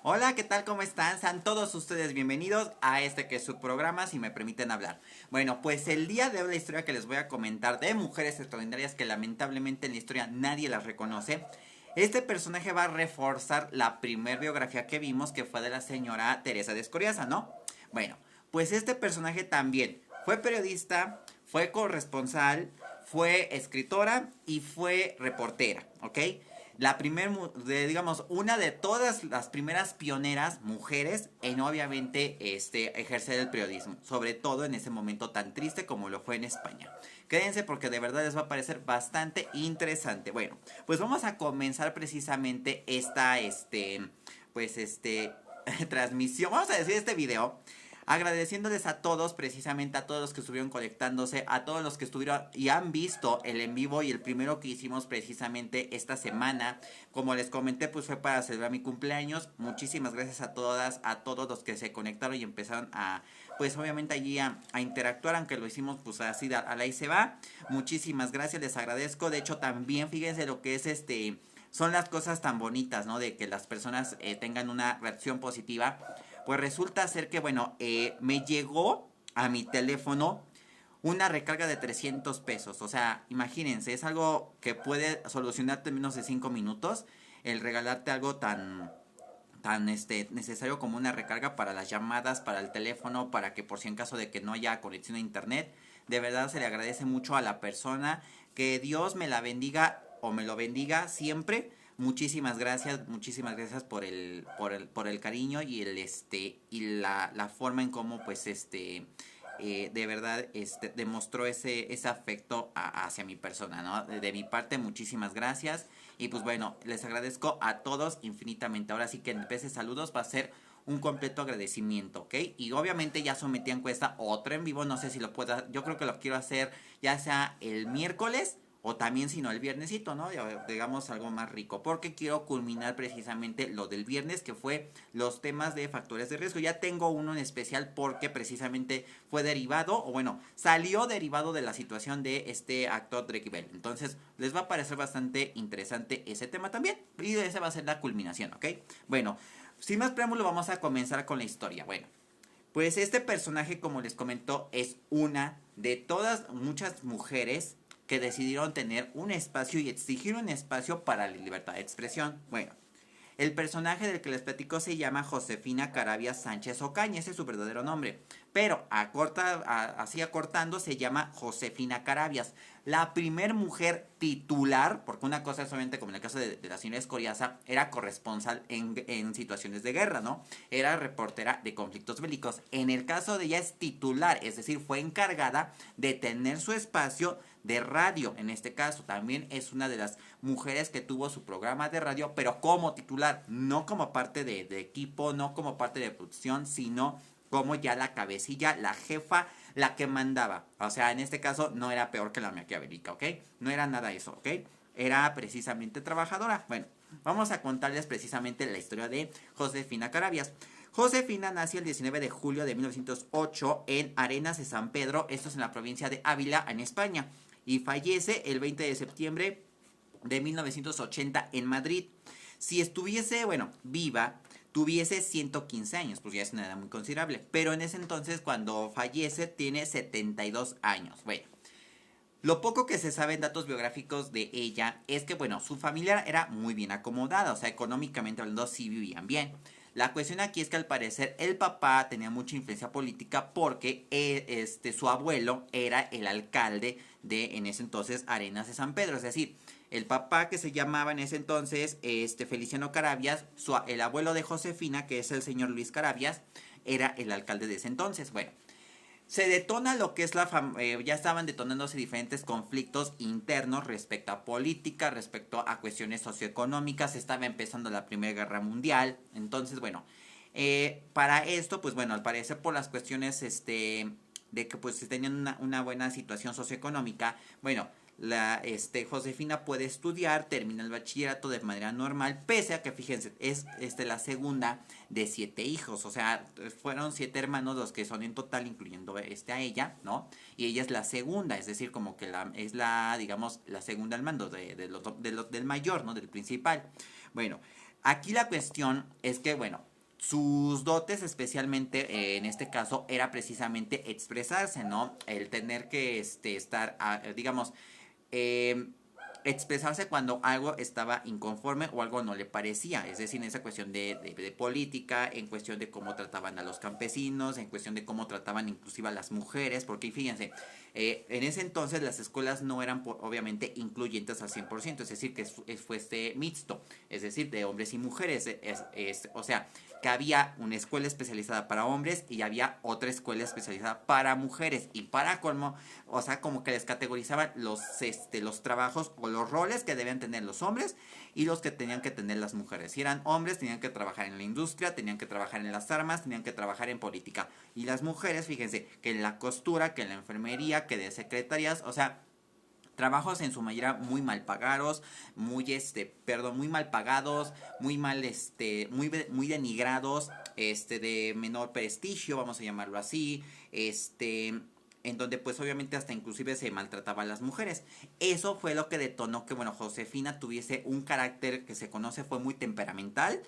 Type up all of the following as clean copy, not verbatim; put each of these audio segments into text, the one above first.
Hola, ¿qué tal? ¿Cómo están? Sean todos ustedes bienvenidos a este que es su programa, si me permiten hablar. Bueno, pues el día de hoy la historia que les voy a comentar de mujeres extraordinarias que lamentablemente en la historia nadie las reconoce. Este personaje va a reforzar la primer biografía que vimos, que fue de la señora Teresa de Escoriaza, ¿no? Bueno, pues este personaje también fue periodista, fue corresponsal, fue escritora y fue reportera, ¿ok? La primer, digamos, una de todas las primeras pioneras mujeres en obviamente ejercer el periodismo, sobre todo en ese momento tan triste como lo fue en España. Quédense porque de verdad les va a parecer bastante interesante. Bueno, pues vamos a comenzar precisamente esta, pues transmisión, vamos a decir este video, agradeciéndoles a todos, precisamente a todos los que estuvieron conectándose, a todos los que estuvieron y han visto el en vivo y el primero que hicimos precisamente esta semana. Como les comenté, pues fue para celebrar mi cumpleaños. Muchísimas gracias a todas, a todos los que se conectaron y empezaron a, pues obviamente allí a interactuar, aunque lo hicimos pues así a la y se va. Muchísimas gracias, les agradezco. De hecho, también fíjense lo que es son las cosas tan bonitas, ¿no? De que las personas tengan una reacción positiva. Pues resulta ser que, bueno, me llegó a mi teléfono una recarga de 300 pesos. O sea, imagínense, es algo que puede solucionarte en menos de 5 minutos. El regalarte algo tan necesario como una recarga para las llamadas, para el teléfono, para que por si en caso de que no haya conexión a internet, de verdad se le agradece mucho a la persona. Que Dios me la bendiga o me lo bendiga siempre. Muchísimas gracias por el cariño y y la forma en cómo pues de verdad demostró ese afecto hacia mi persona, ¿no? De mi parte, muchísimas gracias. Y pues bueno, les agradezco a todos infinitamente. Ahora sí que en vez de saludos va a ser un completo agradecimiento, ¿ok? Y obviamente ya sometí a encuesta otra en vivo, no sé si lo pueda, yo creo que lo quiero hacer ya sea el miércoles o también si no el viernesito, ¿no? Digamos algo más rico, porque quiero culminar precisamente lo del viernes, que fue los temas de factores de riesgo. Ya tengo uno en especial porque precisamente fue derivado, o bueno, salió derivado de la situación de este actor Drake Bell. Entonces, les va a parecer bastante interesante ese tema también, y esa va a ser la culminación, ¿ok? Bueno, sin más preámbulo, vamos a comenzar con la historia. Bueno, pues este personaje, como les comento, es una de todas muchas mujeres que decidieron tener un espacio y exigir un espacio para la libertad de expresión. Bueno, el personaje del que les platico se llama Josefina Carabias Sánchez Ocaña, ese es su verdadero nombre. Pero así acortando se llama Josefina Carabias. La primer mujer titular, porque una cosa es obviamente como en el caso de la señora Escoriaza, era corresponsal en situaciones de guerra, ¿no? Era reportera de conflictos bélicos. En el caso de ella es titular, es decir, fue encargada de tener su espacio de radio. En este caso también es una de las mujeres que tuvo su programa de radio, pero como titular, no como parte de equipo, no como parte de producción, sino como ya la cabecilla, la jefa, la que mandaba. O sea, en este caso no era peor que la maquiavélica, ¿ok? No era nada eso, ¿ok? Era precisamente trabajadora. Bueno, vamos a contarles precisamente la historia de Josefina Carabias. Josefina nació el 19 de julio de 1908 en Arenas de San Pedro, esto es en la provincia de Ávila, en España, y fallece el 20 de septiembre de 1980 en Madrid. Si estuviese, bueno, viva, tuviese 115 años, pues ya es una edad muy considerable, pero en ese entonces cuando fallece tiene 72 años. Bueno, lo poco que se sabe en datos biográficos de ella es que, bueno, su familia era muy bien acomodada, o sea, económicamente hablando sí vivían bien. La cuestión aquí es que al parecer el papá tenía mucha influencia política porque su abuelo era el alcalde de en ese entonces Arenas de San Pedro, es decir, el papá que se llamaba en ese entonces Feliciano Carabias, el abuelo de Josefina, que es el señor Luis Carabias, era el alcalde de ese entonces. Bueno, se detona lo que es ya estaban detonándose diferentes conflictos internos respecto a política, respecto a cuestiones socioeconómicas, estaba empezando la Primera Guerra Mundial, entonces bueno, para esto pues bueno, al parecer por las cuestiones de que pues tenían una buena situación socioeconómica, bueno, Josefina puede estudiar, termina el bachillerato de manera normal, pese a que fíjense, es la segunda de 7 hijos, o sea, fueron 7 hermanos los que son en total, incluyendo a ella, ¿no? Y ella es la segunda, es decir, como que es digamos, la segunda al mando del mayor, ¿no? Del principal. Bueno, aquí la cuestión es que, bueno, Sus dotes especialmente en este caso era precisamente expresarse, ¿no? El tener que estar, digamos, eh, expresarse cuando algo estaba inconforme o algo no le parecía, es decir, en esa cuestión de política, en cuestión de cómo trataban a los campesinos, en cuestión de cómo trataban inclusive a las mujeres, porque fíjense, en ese entonces las escuelas no eran obviamente incluyentes al 100%, es decir, que fuese mixto, es decir, de hombres y mujeres, o sea, que había una escuela especializada para hombres y había otra escuela especializada para mujeres, y para colmo, o sea, como que les categorizaban los trabajos o los roles que debían tener los hombres y los que tenían que tener las mujeres. Si eran hombres, tenían que trabajar en la industria, tenían que trabajar en las armas, tenían que trabajar en política. Y las mujeres, fíjense, que en la costura, que en la enfermería, que de secretarias, o sea, trabajos en su mayoría muy mal pagados, muy mal pagados, muy denigrados, de menor prestigio, vamos a llamarlo así, en donde pues obviamente hasta inclusive se maltrataba a las mujeres. Eso fue lo que detonó que, bueno, Josefina tuviese un carácter que se conoce, fue muy temperamental,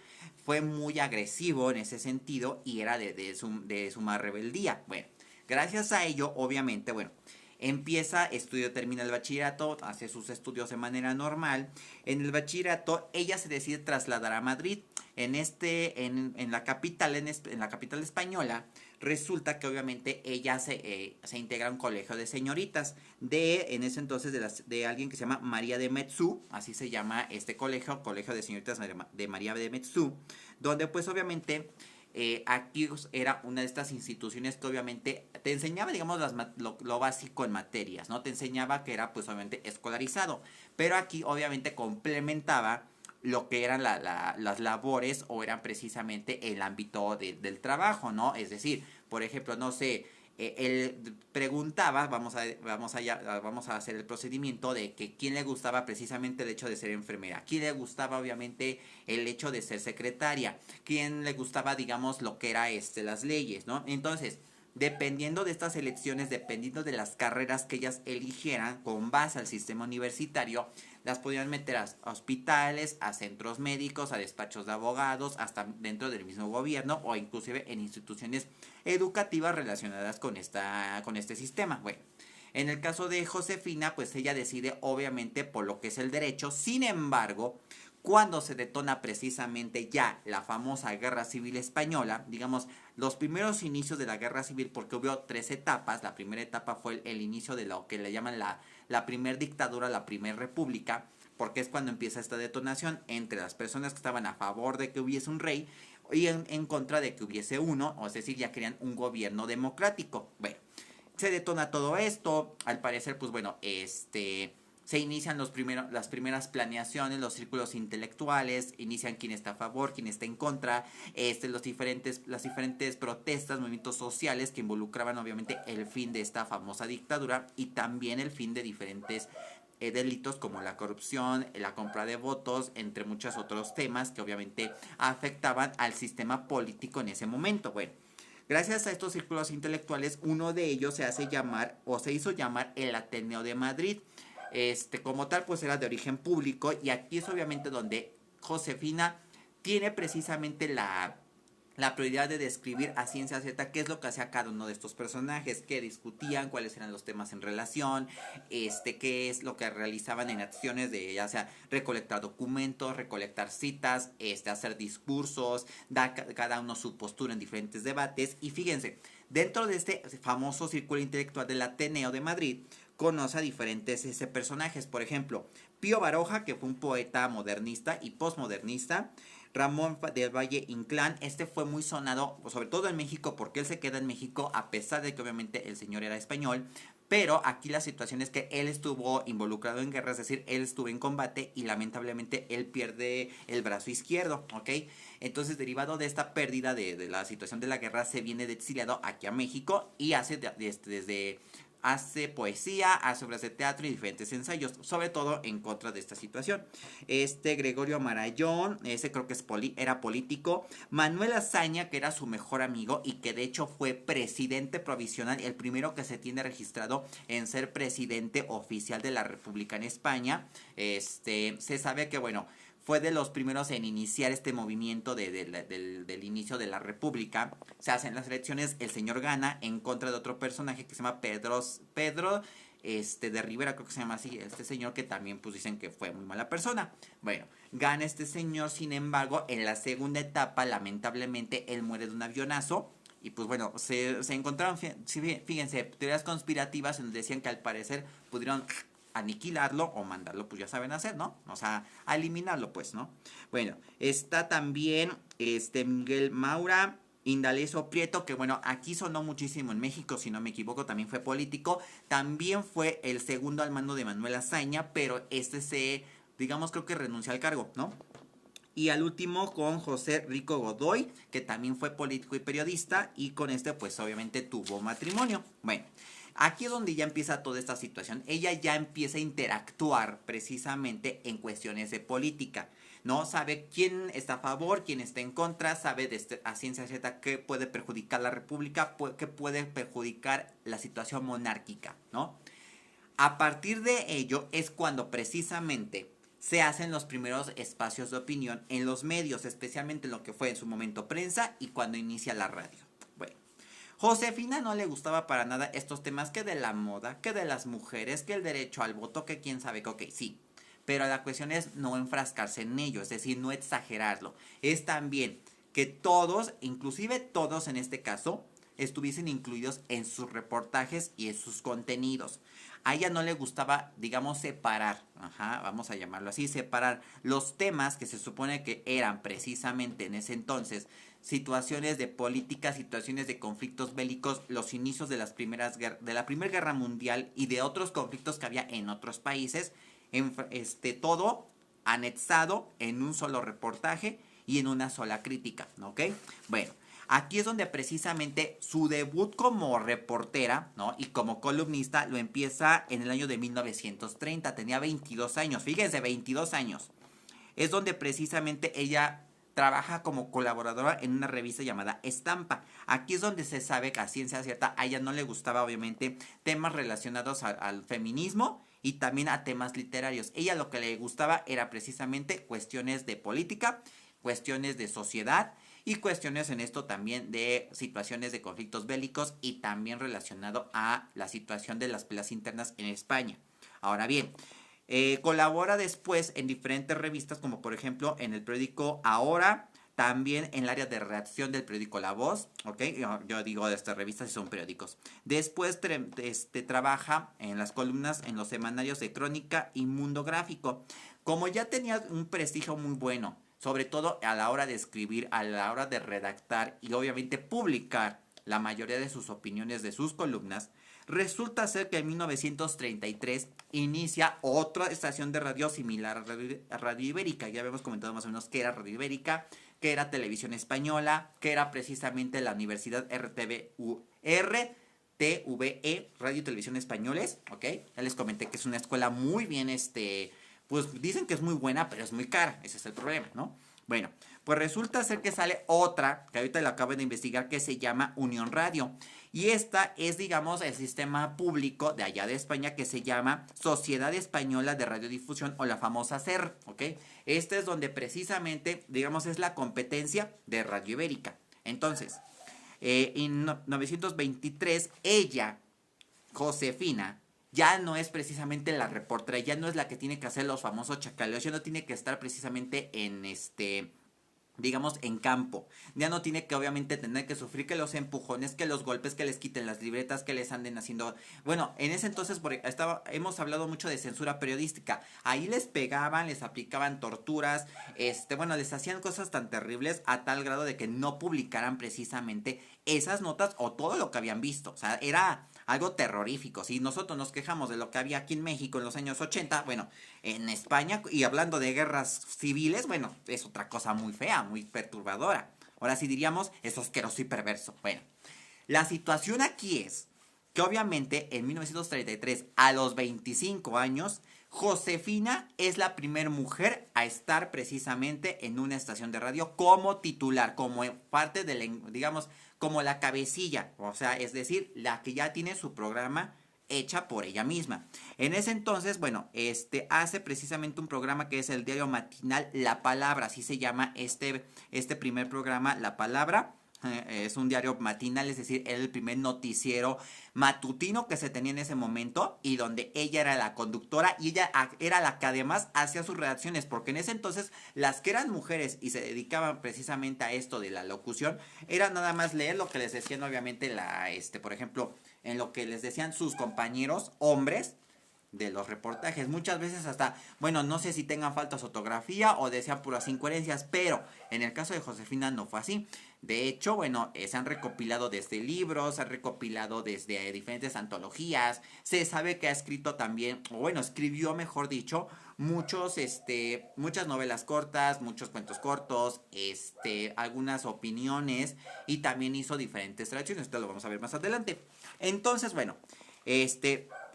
fue muy agresivo en ese sentido y era de suma rebeldía. Bueno, gracias a ello, obviamente, bueno, termina el bachillerato, hace sus estudios de manera normal. En el bachillerato, ella se decide trasladar a Madrid. En la capital, en la capital española, resulta que obviamente ella se integra a un colegio de señoritas en ese entonces de alguien que se llama María de Metzu, así se llama este colegio de señoritas de María de Metzu, donde pues obviamente aquí era una de estas instituciones que obviamente te enseñaba, digamos, lo básico en materias, ¿no? Te enseñaba que era pues obviamente escolarizado, pero aquí obviamente complementaba lo que eran las labores o eran precisamente el ámbito del trabajo, ¿no? Es decir, por ejemplo, no sé, él preguntaba, vamos a hacer el procedimiento de que quién le gustaba precisamente el hecho de ser enfermera, quién le gustaba obviamente el hecho de ser secretaria, quién le gustaba, digamos, lo que era las leyes, ¿no? Entonces, dependiendo de estas elecciones, dependiendo de las carreras que ellas eligieran con base al sistema universitario, las podían meter a hospitales, a centros médicos, a despachos de abogados, hasta dentro del mismo gobierno o inclusive en instituciones educativas relacionadas con este sistema. Bueno, en el caso de Josefina, pues ella decide obviamente por lo que es el derecho. Sin embargo, cuando se detona precisamente ya la famosa Guerra Civil Española, digamos, los primeros inicios de la Guerra Civil, porque hubo 3 etapas. La primera etapa fue el inicio de lo que le llaman la primer dictadura, la primer república, porque es cuando empieza esta detonación entre las personas que estaban a favor de que hubiese un rey y en contra de que hubiese uno, o es decir, ya querían un gobierno democrático. Bueno, se detona todo esto, al parecer, pues bueno, se inician las primeras planeaciones, los círculos intelectuales, inician quién está a favor, quién está en contra, las diferentes protestas, movimientos sociales que involucraban obviamente el fin de esta famosa dictadura y también el fin de diferentes delitos como la corrupción, la compra de votos, entre muchos otros temas que obviamente afectaban al sistema político en ese momento. Bueno, gracias a estos círculos intelectuales, uno de ellos se hace llamar o se hizo llamar el Ateneo de Madrid. Como tal, pues era de origen público y aquí es obviamente donde Josefina tiene precisamente la prioridad de describir a ciencia cierta qué es lo que hacía cada uno de estos personajes, qué discutían, cuáles eran los temas en relación, qué es lo que realizaban en acciones de ya sea recolectar documentos, recolectar citas, hacer discursos, dar cada uno su postura en diferentes debates. Y fíjense, dentro de este famoso círculo intelectual del Ateneo de Madrid, conoce a diferentes personajes. Por ejemplo, Pío Baroja, que fue un poeta modernista y postmodernista. Ramón del Valle Inclán, fue muy sonado, sobre todo en México, porque él se queda en México a pesar de que obviamente el señor era español. Pero aquí la situación es que él estuvo involucrado en guerra, es decir, él estuvo en combate y lamentablemente él pierde el brazo izquierdo, ¿ok? Entonces, derivado de esta pérdida de la situación de la guerra, se viene de exiliado aquí a México y hace poesía, hace obras de teatro y diferentes ensayos, sobre todo en contra de esta situación. Gregorio Marayón, ese creo que era político. Manuel Azaña, que era su mejor amigo y que de hecho fue presidente provisional, el primero que se tiene registrado en ser presidente oficial de la República en España. Se sabe que, bueno, fue de los primeros en iniciar este movimiento del inicio de la República. Se hacen las elecciones, el señor gana en contra de otro personaje que se llama Pedro de Rivera, creo que se llama así, este señor que también pues dicen que fue muy mala persona. Bueno, gana este señor, sin embargo, en la segunda etapa, lamentablemente, él muere de un avionazo. Y pues bueno, se encontraron, fíjense, teorías conspirativas en donde decían que al parecer pudieron aniquilarlo o mandarlo, pues ya saben hacer, ¿no? O sea, a eliminarlo, pues, ¿no? Bueno, está también Miguel Maura, Indalecio Prieto, que bueno, aquí sonó muchísimo en México, si no me equivoco, también fue político. También fue el segundo al mando de Manuel Azaña, pero digamos, creo que renunció al cargo, ¿no? Y al último con José Rico Godoy, que también fue político y periodista, y con pues obviamente tuvo matrimonio. Bueno, aquí es donde ya empieza toda esta situación. Ella ya empieza a interactuar precisamente en cuestiones de política, ¿no? Sabe quién está a favor, quién está en contra, sabe a ciencia cierta qué puede perjudicar la república, qué puede perjudicar la situación monárquica, ¿no? A partir de ello es cuando precisamente se hacen los primeros espacios de opinión en los medios, especialmente en lo que fue en su momento prensa y cuando inicia la radio. Bueno, Josefina no le gustaba para nada estos temas, que de la moda, que de las mujeres, que el derecho al voto, que quién sabe que, ok, sí. Pero la cuestión es no enfrascarse en ello, es decir, no exagerarlo. Es también que todos, inclusive todos en este caso, estuviesen incluidos en sus reportajes y en sus contenidos. A ella no le gustaba, digamos, separar, vamos a llamarlo así, separar los temas que se supone que eran precisamente en ese entonces situaciones de política, situaciones de conflictos bélicos, los inicios de la Primera Guerra Mundial y de otros conflictos que había en otros países, todo anexado en un solo reportaje y en una sola crítica, ¿ok? Bueno, aquí es donde precisamente su debut como reportera, ¿no? Y como columnista lo empieza en el año de 1930, tenía 22 años, fíjense, 22 años. Es donde precisamente ella trabaja como colaboradora en una revista llamada Estampa. Aquí es donde se sabe que a ciencia cierta a ella no le gustaba obviamente temas relacionados al feminismo y también a temas literarios. Ella lo que le gustaba era precisamente cuestiones de política, cuestiones de sociedad y cuestiones en esto también de situaciones de conflictos bélicos y también relacionado a la situación de las peleas internas en España. Ahora bien, colabora después en diferentes revistas, como por ejemplo en el periódico Ahora, también en el área de redacción del periódico La Voz, ¿ok? Yo digo de estas revistas y son periódicos. Después trabaja en las columnas en los semanarios de Crónica y Mundo Gráfico. Como ya tenía un prestigio muy bueno, sobre todo a la hora de escribir, a la hora de redactar y obviamente publicar la mayoría de sus opiniones de sus columnas, resulta ser que en 1933 inicia otra estación de radio similar a Radio Ibérica. Ya habíamos comentado más o menos qué era Radio Ibérica, qué era Televisión Española, qué era precisamente la Universidad RTVE, Radio y Televisión Españoles, ¿ok? Ya les comenté que es una escuela muy bien, pues dicen que es muy buena, pero es muy cara, ese es el problema, ¿no? Bueno, pues resulta ser que sale otra, que ahorita la acabo de investigar, que se llama Unión Radio. Y esta es, digamos, el sistema público de allá de España que se llama Sociedad Española de Radiodifusión o la famosa SER, ¿ok? Este es donde precisamente, digamos, es la competencia de Radio Ibérica. Entonces, en 1923, ella, Josefina, ya no es precisamente la reportera, ya no es la que tiene que hacer los famosos chacaleos, ya no tiene que estar precisamente digamos, en campo. Ya no tiene que obviamente tener que sufrir que los empujones, que los golpes, que les quiten las libretas, que les anden haciendo... Bueno, en ese entonces hemos hablado mucho de censura periodística. Ahí les pegaban, les aplicaban torturas, bueno, les hacían cosas tan terribles a tal grado de que no publicaran precisamente esas notas o todo lo que habían visto. O sea, era algo terrorífico. Si nosotros nos quejamos de lo que había aquí en México en los años 80, bueno, en España, y hablando de guerras civiles, bueno, es otra cosa muy fea, muy perturbadora. Ahora sí diríamos, es asqueroso y perverso. Bueno, la situación aquí es que obviamente en 1933, a los 25 años, Josefina es la primera mujer a estar precisamente en una estación de radio como titular, como parte de, digamos, como la cabecilla, o sea, es decir, la que ya tiene su programa hecha por ella misma. En ese entonces, bueno, hace precisamente un programa que es el diario matinal La Palabra, así se llama este primer programa, La Palabra. Es un diario matinal, es decir, era el primer noticiero matutino que se tenía en ese momento y donde ella era la conductora y ella era la que además hacía sus redacciones, porque en ese entonces las que eran mujeres y se dedicaban precisamente a esto de la locución, era nada más leer lo que les decían obviamente por ejemplo, en lo que les decían sus compañeros hombres de los reportajes. Muchas veces hasta, bueno, no sé si tengan faltas de ortografía o decían puras incoherencias, pero en el caso de Josefina no fue así. De hecho, bueno, se han recopilado desde libros, se han recopilado desde diferentes antologías. Se sabe que ha escrito también, o bueno, escribió, mejor dicho, muchas novelas cortas, muchos cuentos cortos, algunas opiniones y también hizo diferentes traducciones. Esto lo vamos a ver más adelante. Entonces, bueno,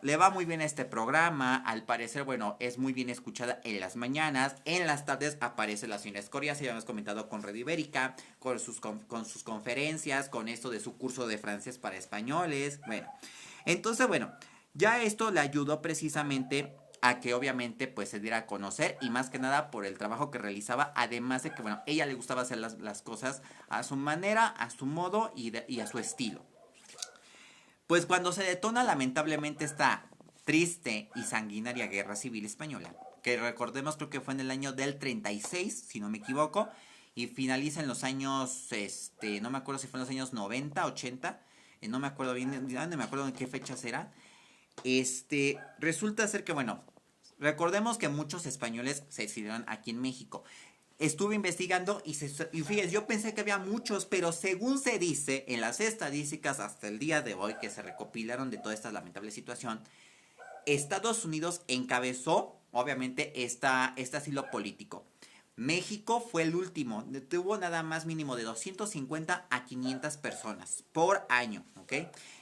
le va muy bien a este programa, al parecer, bueno, es muy bien escuchada en las mañanas, en las tardes aparece la señora Escoria, ya hemos comentado con Red Ibérica, con sus conferencias, con esto de su curso de francés para españoles, bueno. Entonces, bueno, ya esto le ayudó precisamente a que obviamente pues se diera a conocer y más que nada por el trabajo que realizaba, además de que, bueno, ella le gustaba hacer las cosas a su manera, a su modo y a su estilo. Pues cuando se detona lamentablemente esta triste y sanguinaria guerra civil española, que recordemos creo que fue en el año del 36, si no me equivoco, y finaliza en los años, no me acuerdo si fue en los años 90, 80, no me acuerdo bien, ya no me acuerdo en qué fechas era. Resulta ser que, bueno, recordemos que muchos españoles se exiliaron aquí en México. Estuve investigando y fíjense, yo pensé que había muchos, pero según se dice en las estadísticas hasta el día de hoy que se recopilaron de toda esta lamentable situación, Estados Unidos encabezó, obviamente, este asilo político. México fue el último, tuvo nada más mínimo de 250 a 500 personas por año, ¿ok?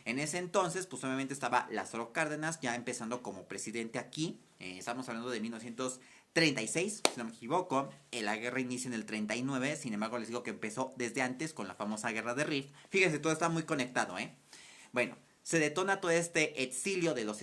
En ese entonces, pues obviamente estaba Lázaro Cárdenas ya empezando como presidente aquí, estamos hablando de 1936, si no me equivoco, la guerra inicia en el 39, sin embargo les digo que empezó desde antes con la famosa guerra de Rif. Fíjense, todo está muy conectado, ¿eh? Bueno, se detona todo este exilio de los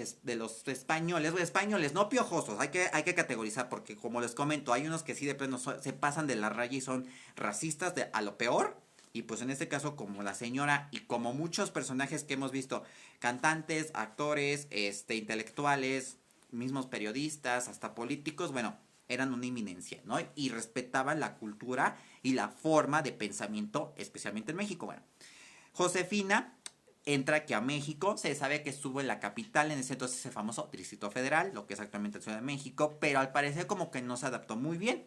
españoles, españoles, no piojosos, hay que categorizar porque como les comento, hay unos que sí de plano se pasan de la raya y son racistas a lo peor, y pues en este caso como la señora y como muchos personajes que hemos visto, cantantes, actores, intelectuales, mismos periodistas, hasta políticos, bueno, eran una inminencia, ¿no? Y respetaban la cultura y la forma de pensamiento, especialmente en México, bueno. Josefina entra aquí a México, se sabe que estuvo en la capital, en ese entonces el famoso Distrito Federal, lo que es actualmente la Ciudad de México, pero al parecer como que no se adaptó muy bien.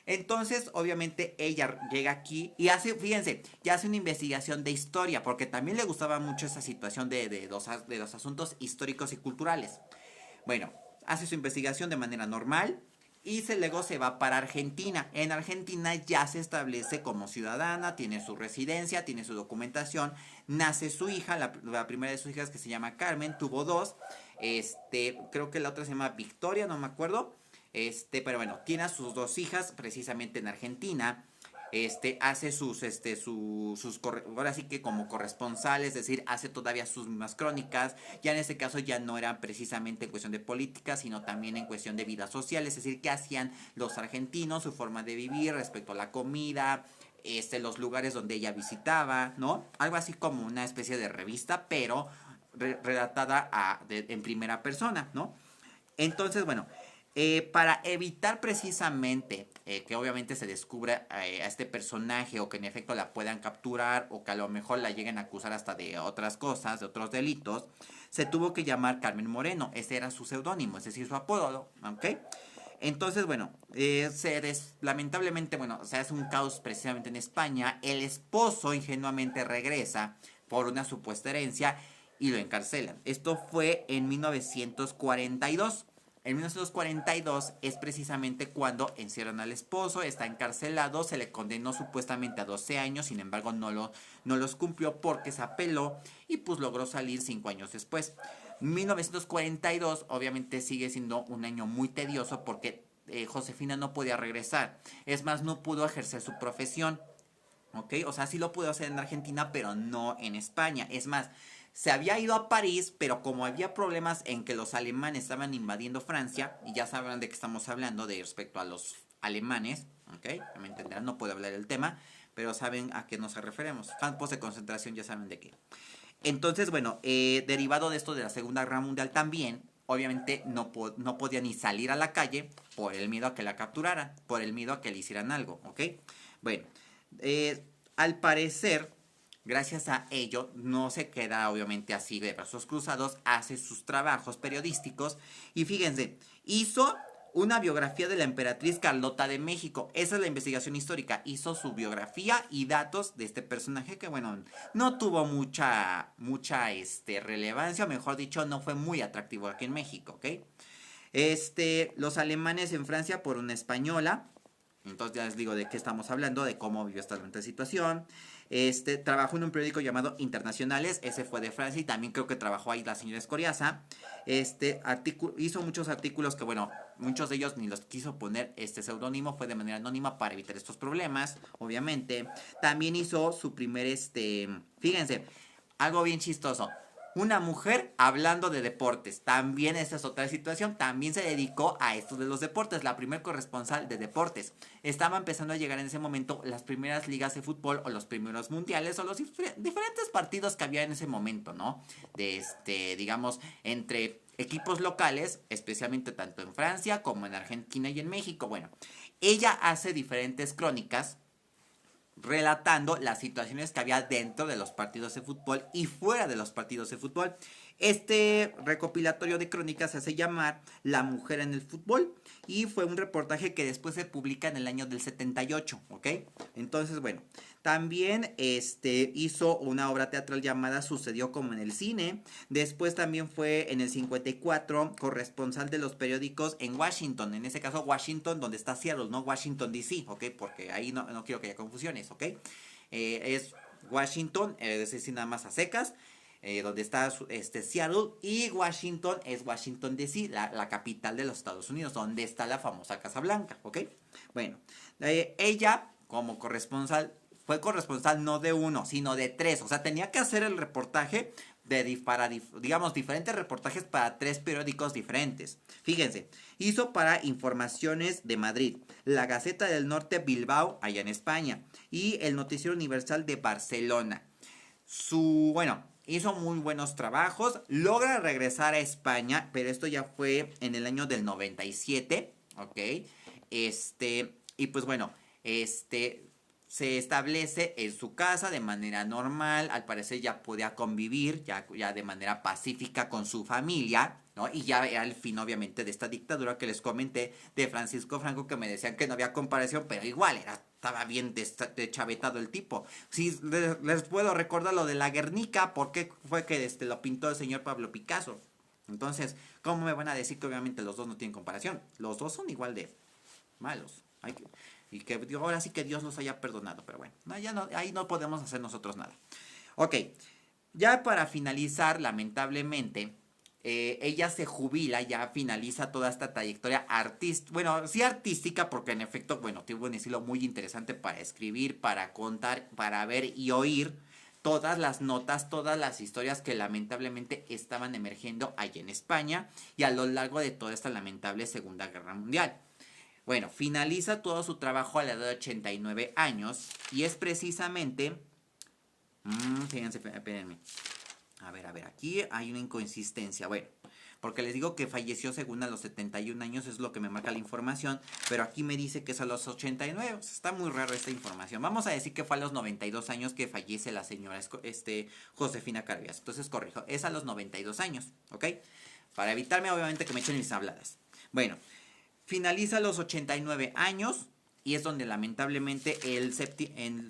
Entonces, obviamente, ella llega aquí y hace, fíjense, ya hace una investigación de historia, porque también le gustaba mucho esa situación de los asuntos históricos y culturales. Bueno, hace su investigación de manera normal y luego se va para Argentina. En Argentina ya se establece como ciudadana, tiene su residencia, tiene su documentación, nace su hija, la primera de sus hijas que se llama Carmen, tuvo dos, creo que la otra se llama Victoria, no me acuerdo, pero bueno, tiene a sus dos hijas precisamente en Argentina. Hace ahora sí que como corresponsal, es decir, hace todavía sus mismas crónicas, ya en este caso ya no eran precisamente en cuestión de política, sino también en cuestión de vida social, es decir, qué hacían los argentinos, su forma de vivir respecto a la comida, los lugares donde ella visitaba, ¿no? Algo así como una especie de revista, pero redactada en primera persona, ¿no? Entonces, bueno, para evitar precisamente que obviamente se descubra a este personaje o que en efecto la puedan capturar o que a lo mejor la lleguen a acusar hasta de otras cosas, de otros delitos, se tuvo que llamar Carmen Moreno. Ese era su seudónimo, es decir, su apodo, ¿ok? Entonces, bueno, lamentablemente, bueno, se hace un caos precisamente en España. El esposo ingenuamente regresa por una supuesta herencia y lo encarcelan. Esto fue en 1942. En 1942 es precisamente cuando encierran al esposo, está encarcelado, se le condenó supuestamente a 12 años, sin embargo no los cumplió porque se apeló y pues logró salir 5 años después. 1942 obviamente sigue siendo un año muy tedioso porque Josefina no podía regresar, es más, no pudo ejercer su profesión. ¿ok? O sea, sí lo pudo hacer en Argentina, pero no en España. Es más, se había ido a París, pero como había problemas en que los alemanes estaban invadiendo Francia, y ya sabrán de qué estamos hablando de respecto a los alemanes, ¿ok? Ya me entenderán, no puedo hablar del tema, pero saben a qué nos referimos. Campos de concentración ya saben de qué. Entonces, bueno, derivado de esto de la Segunda Guerra Mundial también, obviamente no podía ni salir a la calle por el miedo a que la capturaran, por el miedo a que le hicieran algo, ¿ok? Bueno, al parecer, gracias a ello, no se queda obviamente así de brazos cruzados, hace sus trabajos periodísticos y fíjense, hizo una biografía de la emperatriz Carlota de México. Esa es la investigación histórica. Hizo su biografía y datos de este personaje que, bueno, no tuvo mucha relevancia, o mejor dicho, no fue muy atractivo aquí en México, ¿ok? Los alemanes en Francia por una española. Entonces ya les digo de qué estamos hablando, de cómo vivió esta situación. Trabajó en un periódico llamado Internacionales, ese fue de Francia y también creo que trabajó ahí la señora Escoriaza. Hizo muchos artículos que, bueno, muchos de ellos ni los quiso poner este seudónimo, fue de manera anónima para evitar estos problemas, obviamente. También hizo su primer, fíjense, algo bien chistoso. Una mujer hablando de deportes. También esa es otra situación. También se dedicó a esto de los deportes. La primer corresponsal de deportes. Estaba empezando a llegar en ese momento las primeras ligas de fútbol o los primeros mundiales o los diferentes partidos que había en ese momento, ¿no? Digamos, entre equipos locales, especialmente tanto en Francia como en Argentina y en México. Bueno, ella hace diferentes crónicas relatando las situaciones que había dentro de los partidos de fútbol y fuera de los partidos de fútbol. Este recopilatorio de crónicas se hace llamar La mujer en el fútbol y fue un reportaje que después se publica en el año del 78, ¿ok? Entonces, bueno, también hizo una obra teatral llamada Sucedió como en el cine. Después también fue en el 54 corresponsal de los periódicos en Washington. En ese caso, Washington, donde está Seattle, no Washington DC, ¿ok? Porque ahí no quiero que haya confusiones, ¿ok? Es Washington, es decir, nada más a secas. Donde está Seattle, y Washington es Washington DC, la capital de los Estados Unidos, donde está la famosa Casa Blanca, ¿ok? Bueno, ella como corresponsal fue corresponsal no de uno, sino de tres, o sea, tenía que hacer el reportaje digamos, diferentes reportajes para tres periódicos diferentes. Fíjense, hizo para Informaciones de Madrid, la Gaceta del Norte Bilbao, allá en España, y el Noticiero Universal de Barcelona. Bueno, hizo muy buenos trabajos, logra regresar a España, pero esto ya fue en el año del 97, ¿ok? Y pues bueno, se establece en su casa de manera normal, al parecer ya podía convivir ya de manera pacífica con su familia, ¿no? Y ya era el fin, obviamente, de esta dictadura que les comenté de Francisco Franco, que me decían que no había comparación, pero igual estaba bien deschavetado el tipo. Sí, les puedo recordar lo de la Guernica, porque fue que lo pintó el señor Pablo Picasso. Entonces, ¿cómo me van a decir que obviamente los dos no tienen comparación? Los dos son igual de malos. Y que ahora sí que Dios los haya perdonado, pero bueno, ahí no podemos hacer nosotros nada. Ok, ya para finalizar, lamentablemente, ella se jubila, ya finaliza toda esta trayectoria artística, bueno, sí artística, porque en efecto, bueno, tuvo un estilo muy interesante para escribir, para contar, para ver y oír todas las notas, todas las historias que lamentablemente estaban emergiendo allí en España y a lo largo de toda esta lamentable Segunda Guerra Mundial. Bueno, finaliza todo su trabajo a la edad de 89 años y es precisamente... fíjense, espérenme. A ver, aquí hay una inconsistencia. Bueno, porque les digo que falleció según a los 71 años, es lo que me marca la información, pero aquí me dice que es a los 89. O sea, está muy raro esta información. Vamos a decir que fue a los 92 años que fallece la señora Josefina Carabias. Entonces, corrijo, es a los 92 años, ¿ok? Para evitarme, obviamente, que me echen mis habladas. Bueno, finaliza a los 89 años y es donde lamentablemente el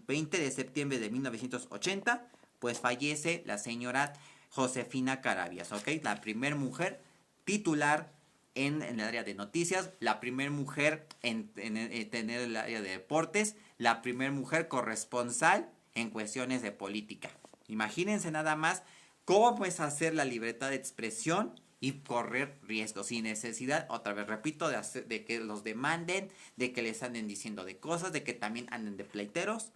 20 de septiembre de 1980 pues fallece la señora Josefina Carabias, ¿ok? La primer mujer titular en el área de noticias, la primer mujer en tener el área de deportes, la primer mujer corresponsal en cuestiones de política. Imagínense nada más cómo puedes hacer la libertad de expresión y correr riesgos sin necesidad, otra vez repito, de que los demanden, de que les anden diciendo de cosas, de que también anden de pleiteros.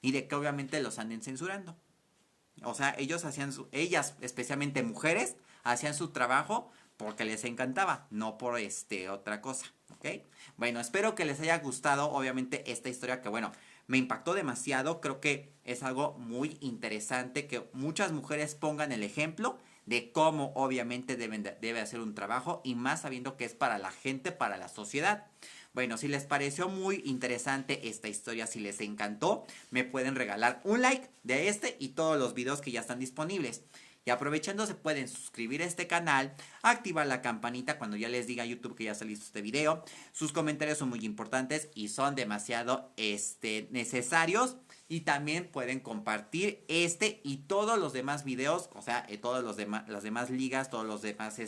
y de que obviamente los anden censurando. O sea, ellas, especialmente mujeres, hacían su trabajo porque les encantaba, no por otra cosa, ¿ok? Bueno, espero que les haya gustado, obviamente, esta historia que, bueno, me impactó demasiado. Creo que es algo muy interesante que muchas mujeres pongan el ejemplo de cómo, obviamente, debe hacer un trabajo, y más sabiendo que es para la gente, para la sociedad. Bueno, si les pareció muy interesante esta historia, si les encantó, me pueden regalar un like de este y todos los videos que ya están disponibles. Y aprovechando, se pueden suscribir a este canal, activar la campanita cuando ya les diga a YouTube que ya está listo este video. Sus comentarios son muy importantes y son demasiado necesarios. Y también pueden compartir este y todos los demás videos, o sea, todos las demás ligas, todos los demás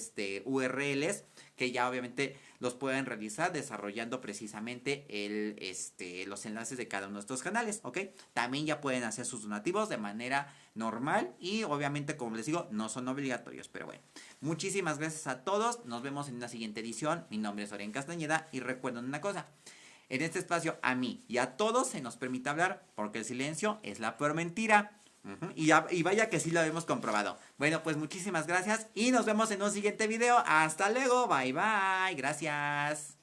URLs, que ya obviamente los pueden realizar desarrollando precisamente los enlaces de cada uno de estos canales, ¿ok? También ya pueden hacer sus donativos de manera normal y obviamente, como les digo, no son obligatorios, pero bueno. Muchísimas gracias a todos, nos vemos en una siguiente edición. Mi nombre es Orián Castañeda y recuerden una cosa: en este espacio a mí y a todos se nos permite hablar porque el silencio es la peor mentira. Y vaya que sí lo hemos comprobado. Bueno, pues muchísimas gracias y nos vemos en un siguiente video. Hasta luego, bye bye, gracias.